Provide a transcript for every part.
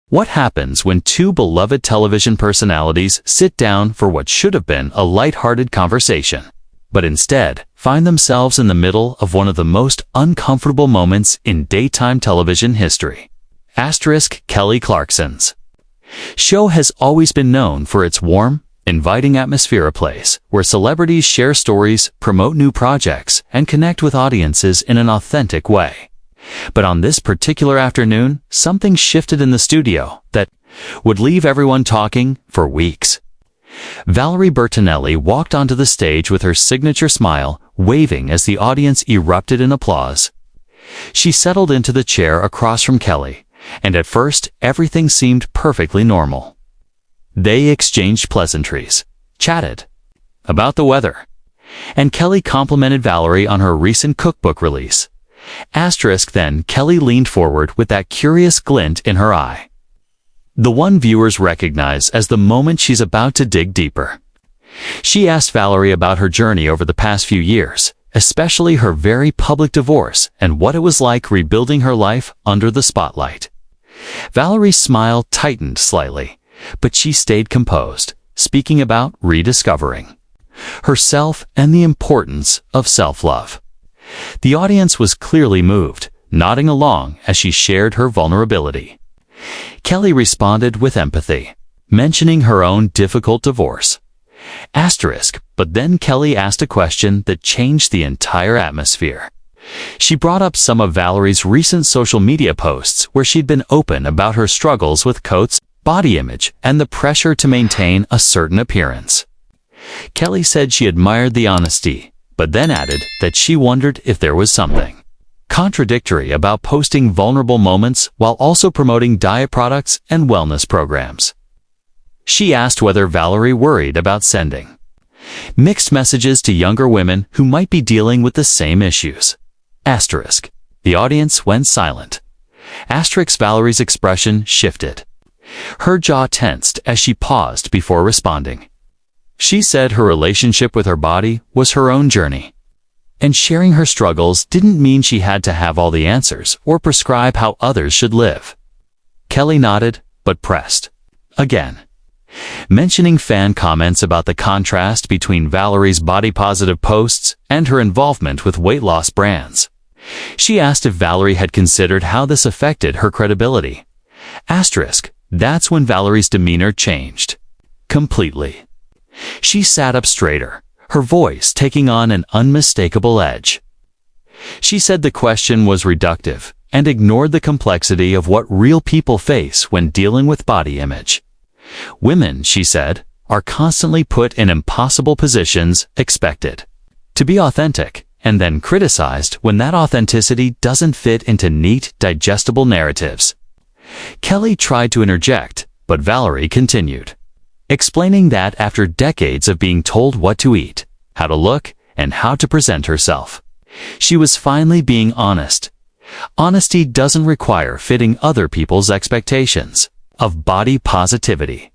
What happens when two beloved television personalities sit down for what should have been a light-hearted conversation, but instead find themselves in the middle of one of the most uncomfortable moments in daytime television history? Kelly Clarkson's show has always been known for its warm, inviting atmosphere, a place where celebrities share stories, promote new projects, and connect with audiences in an authentic way. But on this particular afternoon, something shifted in the studio that would leave everyone talking for weeks. Valerie Bertinelli walked onto the stage with her signature smile, waving as the audience erupted in applause. She settled into the chair across from Kelly, and at first everything seemed perfectly normal. They exchanged pleasantries, chatted about the weather, and Kelly complimented Valerie on her recent cookbook release. Then Kelly leaned forward with that curious glint in her eye, the one viewers recognize as the moment she's about to dig deeper. She asked Valerie about her journey over the past few years, especially her very public divorce and what it was like rebuilding her life under the spotlight. Valerie's smile tightened slightly, but she stayed composed, speaking about rediscovering herself and the importance of self-love. The audience was clearly moved, nodding along as she shared her vulnerability. Kelly responded with empathy, mentioning her own difficult divorce. But then Kelly asked a question that changed the entire atmosphere. She brought up some of Valerie's recent social media posts where she'd been open about her struggles with coats, body image, and the pressure to maintain a certain appearance. Kelly said she admired the honesty, but then added that she wondered if there was something contradictory about posting vulnerable moments while also promoting diet products and wellness programs. She asked whether Valerie worried about sending mixed messages to younger women who might be dealing with the same issues. The audience went silent. Valerie's expression shifted. Her jaw tensed as she paused before responding. She said her relationship with her body was her own journey, and sharing her struggles didn't mean she had to have all the answers or prescribe how others should live. Kelly nodded, but pressed again, mentioning fan comments about the contrast between Valerie's body-positive posts and her involvement with weight loss brands. She asked if Valerie had considered how this affected her credibility. That's when Valerie's demeanor changed completely. She sat up straighter, her voice taking on an unmistakable edge. She said the question was reductive and ignored the complexity of what real people face when dealing with body image. Women, she said, are constantly put in impossible positions, expected to be authentic, and then criticized when that authenticity doesn't fit into neat, digestible narratives. Kelly tried to interject, but Valerie continued, explaining that after decades of being told what to eat, how to look, and how to present herself, she was finally being honest. Honesty doesn't require fitting other people's expectations of body positivity.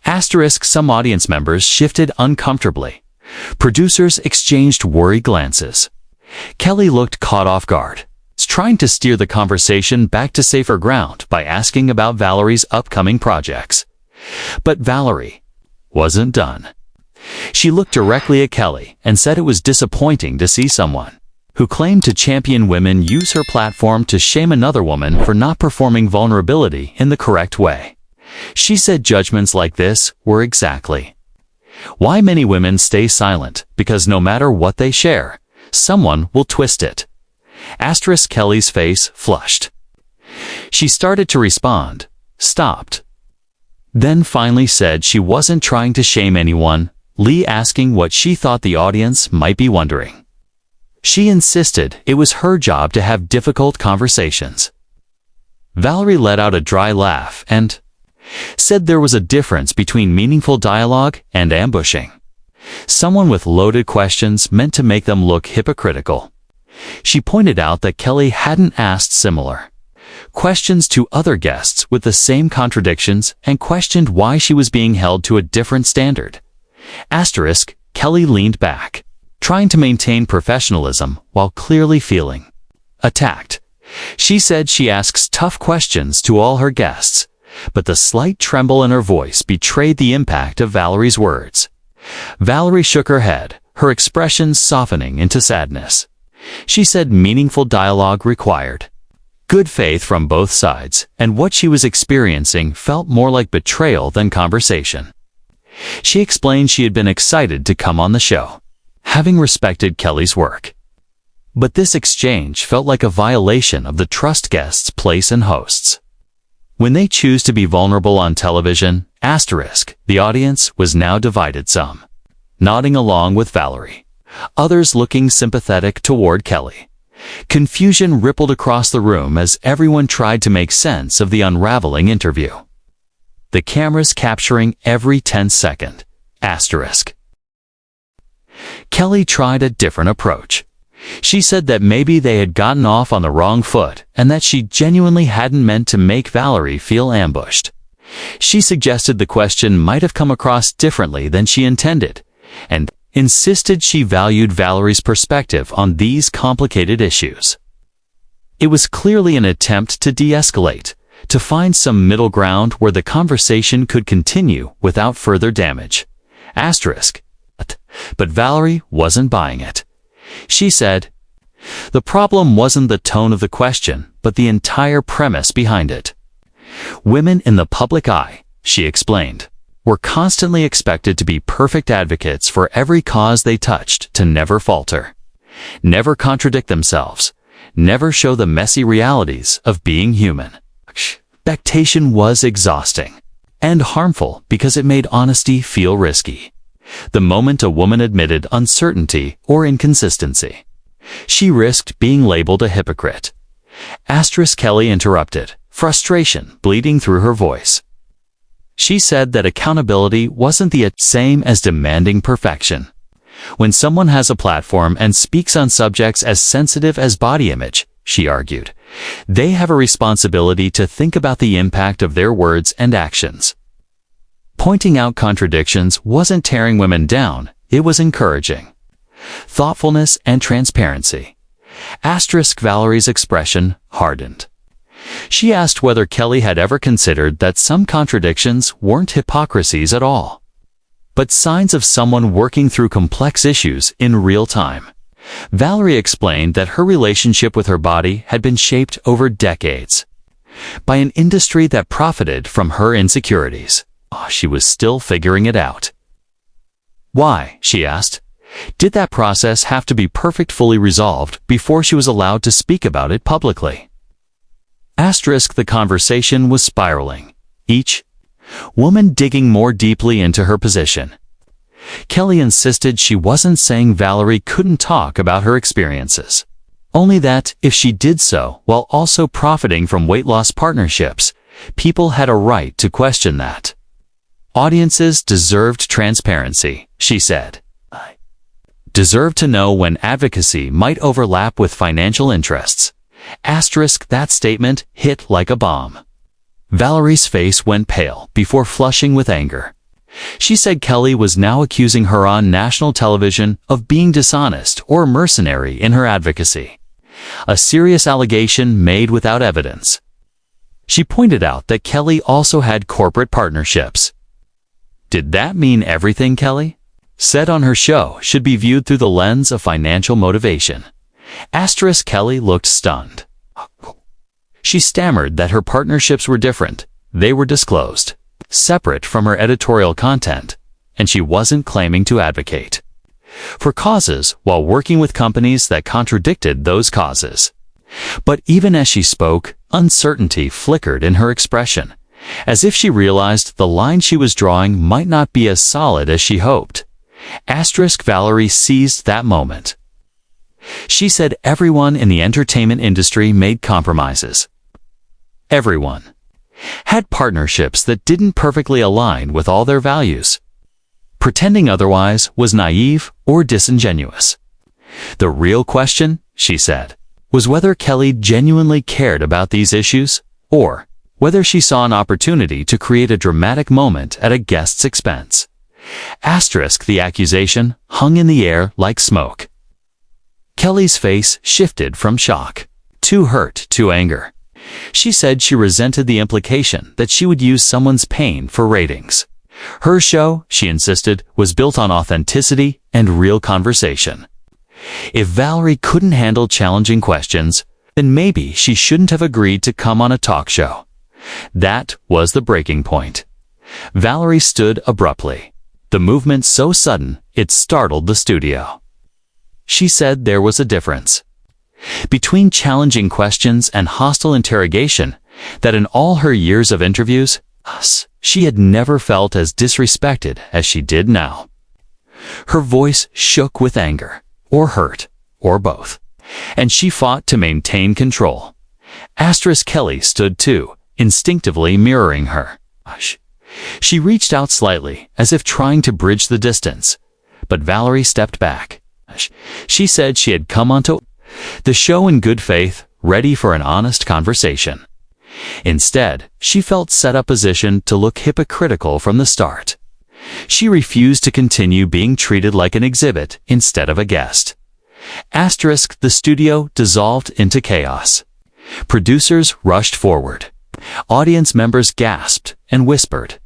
Some audience members shifted uncomfortably. Producers exchanged worried glances. Kelly looked caught off guard, trying to steer the conversation back to safer ground by asking about Valerie's upcoming projects. But Valerie wasn't done. She looked directly at Kelly and said it was disappointing to see someone who claimed to champion women use her platform to shame another woman for not performing vulnerability in the correct way. She said judgments like this were exactly why many women stay silent, because no matter what they share, someone will twist it. Kelly's face flushed. She started to respond, stopped, then finally said she wasn't trying to shame anyone, asking what she thought the audience might be wondering. She insisted it was her job to have difficult conversations. Valerie let out a dry laugh and said there was a difference between meaningful dialogue and ambushing. Someone with loaded questions meant to make them look hypocritical. She pointed out that Kelly hadn't asked similar questions to other guests with the same contradictions and questioned why she was being held to a different standard. Kelly leaned back, trying to maintain professionalism while clearly feeling attacked. She said she asks tough questions to all her guests, but the slight tremble in her voice betrayed the impact of Valerie's words. Valerie shook her head, her expression softening into sadness. She said meaningful dialogue required good faith from both sides, and what she was experiencing felt more like betrayal than conversation. She explained she had been excited to come on the show, having respected Kelly's work. But this exchange felt like a violation of the trust guests place in hosts. When they choose to be vulnerable on television, the audience was now divided, some nodding along with Valerie, others looking sympathetic toward Kelly. Confusion rippled across the room as everyone tried to make sense of the unraveling interview. The cameras capturing every 10th second. Kelly tried a different approach. She said that maybe they had gotten off on the wrong foot and that she genuinely hadn't meant to make Valerie feel ambushed. She suggested the question might have come across differently than she intended, and insisted she valued Valerie's perspective on these complicated issues. It was clearly an attempt to de-escalate, to find some middle ground where the conversation could continue without further damage. But Valerie wasn't buying it. She said, "The problem wasn't the tone of the question, but the entire premise behind it. Women in the public eye," she explained, were constantly expected to be perfect advocates for every cause they touched, to never falter, never contradict themselves, never show the messy realities of being human. Expectation was exhausting and harmful because it made honesty feel risky. The moment a woman admitted uncertainty or inconsistency, she risked being labeled a hypocrite. Kelly interrupted, frustration bleeding through her voice. She said that accountability wasn't the same as demanding perfection. When someone has a platform and speaks on subjects as sensitive as body image, she argued, they have a responsibility to think about the impact of their words and actions. Pointing out contradictions wasn't tearing women down, it was encouraging thoughtfulness and transparency. Valerie's expression hardened. She asked whether Kelly had ever considered that some contradictions weren't hypocrisies at all, but signs of someone working through complex issues in real time. Valerie explained that her relationship with her body had been shaped over decades by an industry that profited from her insecurities. She was still figuring it out. Why, she asked, did that process have to be fully resolved before she was allowed to speak about it publicly? The conversation was spiraling, each woman digging more deeply into her position. Kelly insisted she wasn't saying Valerie couldn't talk about her experiences, only that if she did so while also profiting from weight loss partnerships, people had a right to question that. Audiences deserved transparency, she said. Deserved to know when advocacy might overlap with financial interests. That statement hit like a bomb. Valerie's face went pale before flushing with anger. She said Kelly was now accusing her on national television of being dishonest or mercenary in her advocacy, a serious allegation made without evidence. She pointed out that Kelly also had corporate partnerships. Did that mean everything Kelly said on her show should be viewed through the lens of financial motivation? Kelly looked stunned. She stammered that her partnerships were different. They were disclosed, separate from her editorial content, and she wasn't claiming to advocate for causes while working with companies that contradicted those causes. But even as she spoke, uncertainty flickered in her expression, as if she realized the line she was drawing might not be as solid as she hoped. Valerie seized that moment. She said everyone in the entertainment industry made compromises. Everyone had partnerships that didn't perfectly align with all their values. Pretending otherwise was naive or disingenuous. The real question, she said, was whether Kelly genuinely cared about these issues, or whether she saw an opportunity to create a dramatic moment at a guest's expense. The accusation hung in the air like smoke. Kelly's face shifted from shock to hurt to anger. She said she resented the implication that she would use someone's pain for ratings. Her show, she insisted, was built on authenticity and real conversation. If Valerie couldn't handle challenging questions, then maybe she shouldn't have agreed to come on a talk show. That was the breaking point. Valerie stood abruptly, the movement so sudden it startled the studio. She said there was a difference between challenging questions and hostile interrogation, that in all her years of interviews, she had never felt as disrespected as she did now. Her voice shook with anger, or hurt, or both, and she fought to maintain control. Kelly stood too, instinctively mirroring her. She reached out slightly, as if trying to bridge the distance, but Valerie stepped back. She said she had come onto the show in good faith, ready for an honest conversation. Instead, she felt set up positioned to look hypocritical from the start. She refused to continue being treated like an exhibit instead of a guest. The studio dissolved into chaos. Producers rushed forward. Audience members gasped and whispered.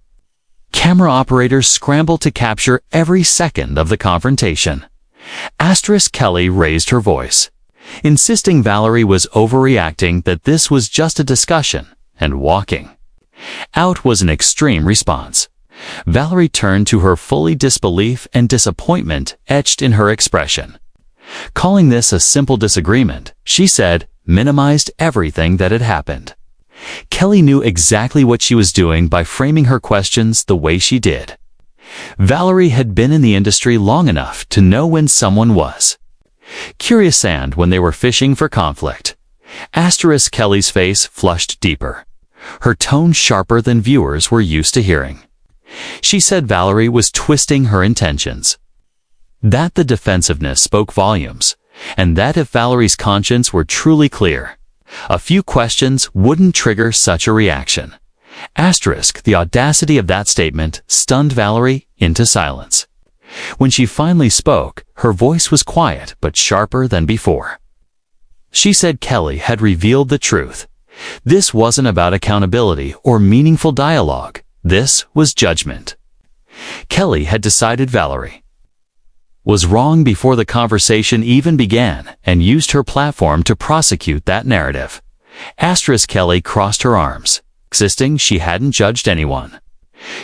Camera operators scrambled to capture every second of the confrontation. Kelly raised her voice, insisting Valerie was overreacting, that this was just a discussion, and walking out was an extreme response. Valerie turned to her, fully disbelief and disappointment etched in her expression. Calling this a simple disagreement, she said, minimized everything that had happened. Kelly knew exactly what she was doing by framing her questions the way she did. Valerie had been in the industry long enough to know when someone was curious and when they were fishing for conflict. Kelly's face flushed deeper, her tone sharper than viewers were used to hearing. She said Valerie was twisting her intentions, that the defensiveness spoke volumes, and that if Valerie's conscience were truly clear, a few questions wouldn't trigger such a reaction. The audacity of that statement stunned Valerie into silence. When she finally spoke, her voice was quiet but sharper than before. She said Kelly had revealed the truth. This wasn't about accountability or meaningful dialogue. This was judgment. Kelly had decided Valerie was wrong before the conversation even began, and used her platform to prosecute that narrative. Kelly crossed her arms, insisting she hadn't judged anyone.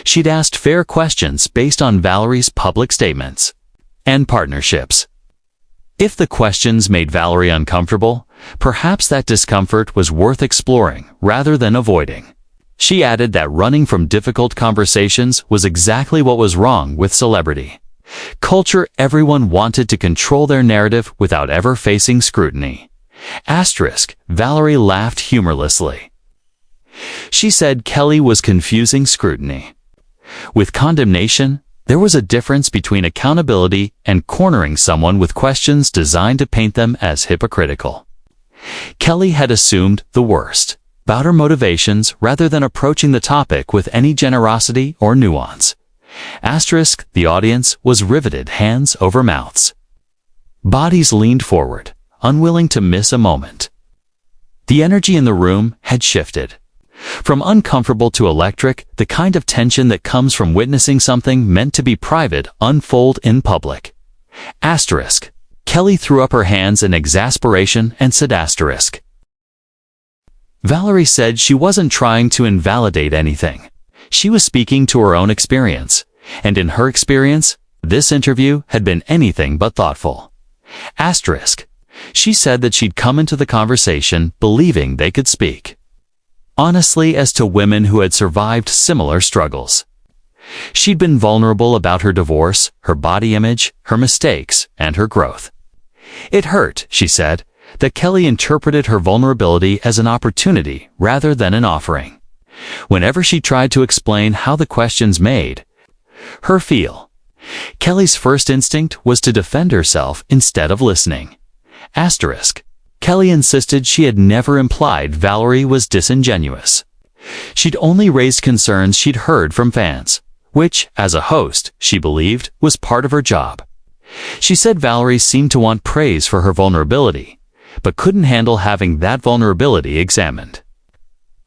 She'd asked fair questions based on Valerie's public statements and partnerships. If the questions made Valerie uncomfortable, perhaps that discomfort was worth exploring rather than avoiding. She added that running from difficult conversations was exactly what was wrong with celebrity culture. Everyone wanted to control their narrative without ever facing scrutiny. Valerie laughed humorlessly. She said Kelly was confusing scrutiny with condemnation. There was a difference between accountability and cornering someone with questions designed to paint them as hypocritical. Kelly had assumed the worst about her motivations rather than approaching the topic with any generosity or nuance. The audience was riveted, hands over mouths. Bodies leaned forward, unwilling to miss a moment. The energy in the room had shifted from uncomfortable to electric, the kind of tension that comes from witnessing something meant to be private unfold in public. Kelly threw up her hands in exasperation and said Valerie said she wasn't trying to invalidate anything. She was speaking to her own experience, and in her experience, this interview had been anything but thoughtful. She said that she'd come into the conversation believing they could speak honestly as to women who had survived similar struggles. She'd been vulnerable about her divorce, her body image, her mistakes, and her growth. It hurt, she said, that Kelly interpreted her vulnerability as an opportunity rather than an offering. Whenever she tried to explain how the questions made her feel, Kelly's first instinct was to defend herself instead of listening. Kelly insisted she had never implied Valerie was disingenuous. She'd only raised concerns she'd heard from fans, which, as a host, she believed was part of her job. She said Valerie seemed to want praise for her vulnerability, but couldn't handle having that vulnerability examined.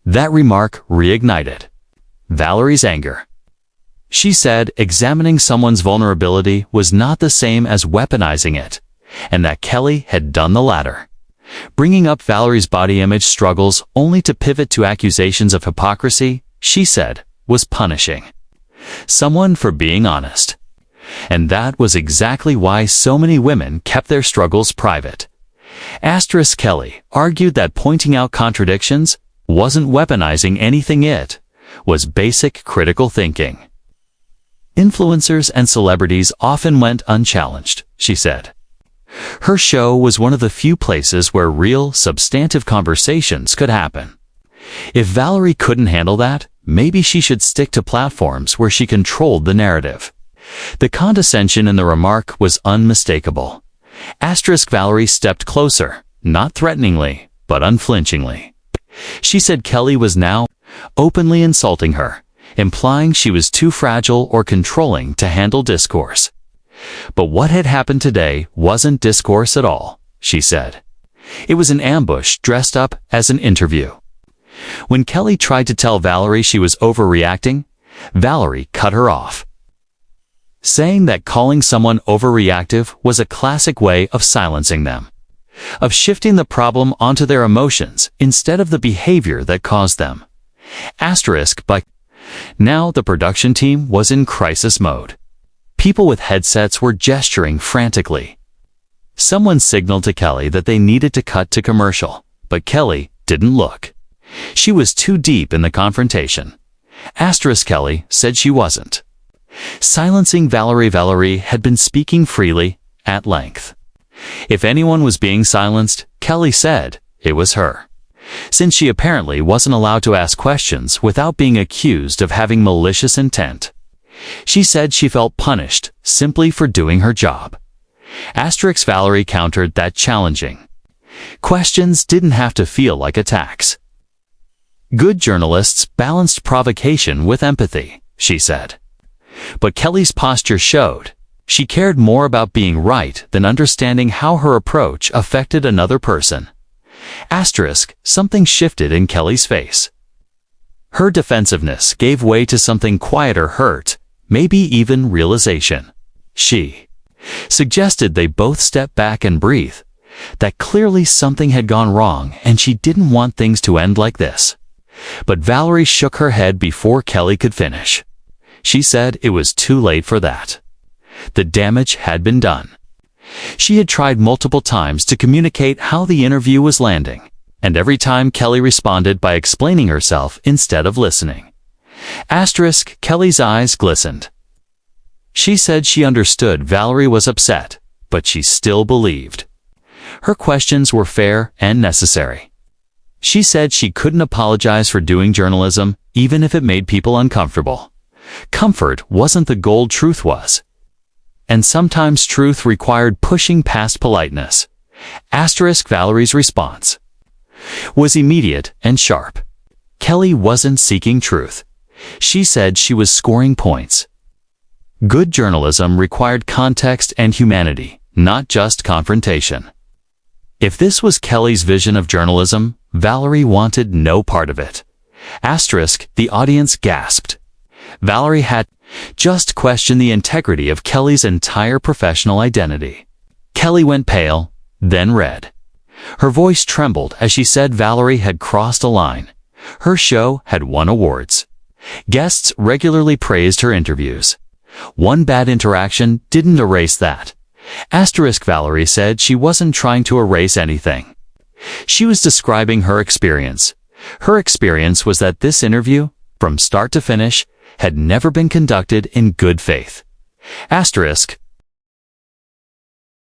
That remark reignited Valerie's anger. She said examining someone's vulnerability was not the same as weaponizing it, and that Kelly had done the latter. Bringing up Valerie's body image struggles only to pivot to accusations of hypocrisy, she said, was punishing someone for being honest. And that was exactly why so many women kept their struggles private. Kelly argued that pointing out contradictions wasn't weaponizing anything, it was basic critical thinking. Influencers and celebrities often went unchallenged, she said. Her show was one of the few places where real, substantive conversations could happen. If Valerie couldn't handle that, maybe she should stick to platforms where she controlled the narrative. The condescension in the remark was unmistakable. Valerie stepped closer, not threateningly, but unflinchingly. She said Kelly was now openly insulting her, implying she was too fragile or controlling to handle discourse. But what had happened today wasn't discourse at all, she said. It was an ambush dressed up as an interview. When Kelly tried to tell Valerie she was overreacting, Valerie cut her off, saying that calling someone overreactive was a classic way of silencing them, of shifting the problem onto their emotions instead of the behavior that caused them. But now the production team was in crisis mode. People with headsets were gesturing frantically. Someone signaled to Kelly that they needed to cut to commercial, but Kelly didn't look. She was too deep in the confrontation. Kelly said she wasn't silencing Valerie. Valerie had been speaking freely, at length. If anyone was being silenced, Kelly said, it was her. Since she apparently wasn't allowed to ask questions without being accused of having malicious intent. She said she felt punished simply for doing her job. Valerie countered that challenging questions didn't have to feel like attacks. Good journalists balanced provocation with empathy, she said. But Kelly's posture showed she cared more about being right than understanding how her approach affected another person. Something shifted in Kelly's face. Her defensiveness gave way to something quieter: hurt, maybe even realization. She suggested they both step back and breathe, that clearly something had gone wrong and she didn't want things to end like this. But Valerie shook her head before Kelly could finish. She said it was too late for that. The damage had been done. She had tried multiple times to communicate how the interview was landing, and every time Kelly responded by explaining herself instead of listening. Kelly's eyes glistened. She said she understood Valerie was upset, but she still believed her questions were fair and necessary. She said she couldn't apologize for doing journalism, even if it made people uncomfortable. Comfort wasn't the goal, truth was. And sometimes truth required pushing past politeness. Valerie's response was immediate and sharp. Kelly wasn't seeking truth. She said she was scoring points. Good journalism required context and humanity, not just confrontation. If this was Kelly's vision of journalism, Valerie wanted no part of it. The audience gasped. Valerie had just questioned the integrity of Kelly's entire professional identity. Kelly went pale, then red. Her voice trembled as she said Valerie had crossed a line. Her show had won awards. Guests regularly praised her interviews. One bad interaction didn't erase that. Valerie said she wasn't trying to erase anything. She was describing her experience. Her experience was that this interview, from start to finish, had never been conducted in good faith.